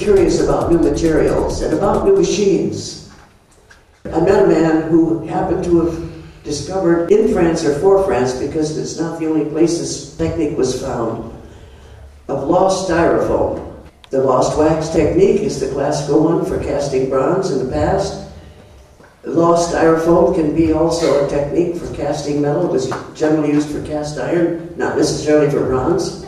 curious about new materials and about new machines. I met a man who happened to have discovered in France or for France, because it's not the only place this technique was found, of lost styrofoam. The lost wax technique is the classical one for casting bronze in the past. Lost styrofoam can be also a technique for casting metal. It was generally used for cast iron, not necessarily for bronze.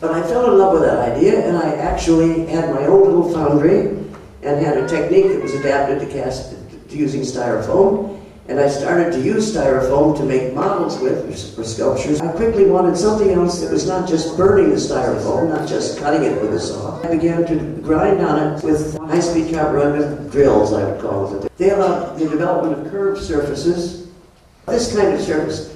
But I fell in love with that idea, and I actually had my own little foundry and had a technique that was adapted to using styrofoam. And I started to use styrofoam to make models with for sculptures. I quickly wanted something else that was not just burning the styrofoam, not just cutting it with a saw. I began to grind on it with high-speed carbureted drills, I would call it. They allowed the development of curved surfaces. This kind of surface,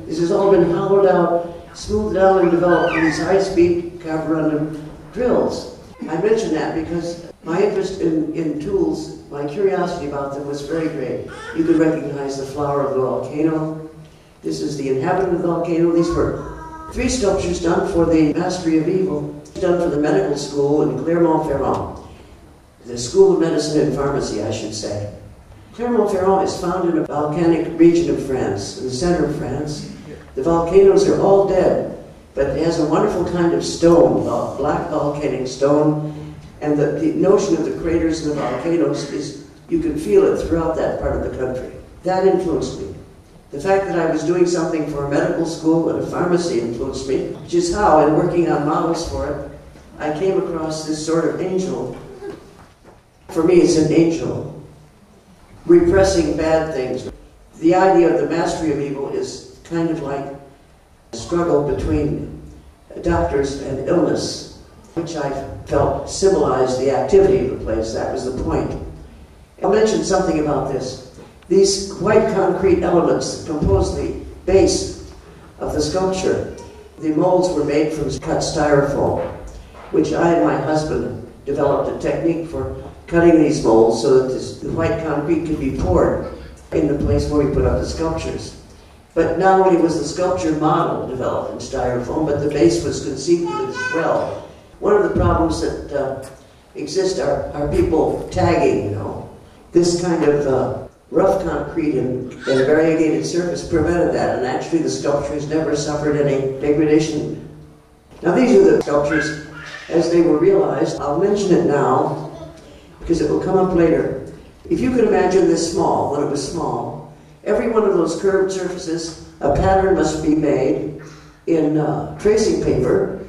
this has all been hollowed out, smoothed out, and developed with these high-speed carbureted drills. I mention that because my interest in tools, my curiosity about them was very great. You could recognize the flower of the volcano. This is the inhabitant of the volcano. These were 3 sculptures done for the Mastery of Evil, done for the medical school in Clermont-Ferrand, the School of Medicine and Pharmacy, I should say. Clermont-Ferrand is found in a volcanic region of France, in the center of France. The volcanoes are all dead, but it has a wonderful kind of stone, black volcanic stone. And the notion of the craters and the volcanoes is, you can feel it throughout that part of the country. That influenced me. The fact that I was doing something for a medical school and a pharmacy influenced me, which is how, in working on models for it, I came across this sort of angel. For me, it's an angel, repressing bad things. The idea of the mastery of evil is kind of like a struggle between doctors and illness, which I felt symbolized the activity of the place. That was the point. I'll mention something about this. These white concrete elements that compose the base of the sculpture, the molds were made from cut styrofoam, which I and my husband developed a technique for cutting these molds so that the white concrete could be poured in the place where we put up the sculptures. But not only was the sculpture model developed in styrofoam, but the base was conceived of it as well. One of the problems that exist are people tagging, you know. This kind of rough concrete and variegated surface prevented that, and actually the sculptures never suffered any degradation. Now these are the sculptures as they were realized. I'll mention it now because it will come up later. If you could imagine this small, when it was small, every one of those curved surfaces, a pattern must be made in tracing paper.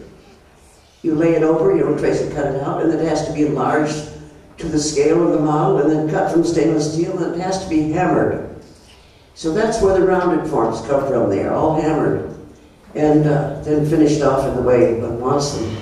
You lay it over, you don't trace it, cut it out, and then it has to be enlarged to the scale of the model, and then cut from stainless steel, and it has to be hammered. So that's where the rounded forms come from. They are all hammered, and then finished off in the way one wants them.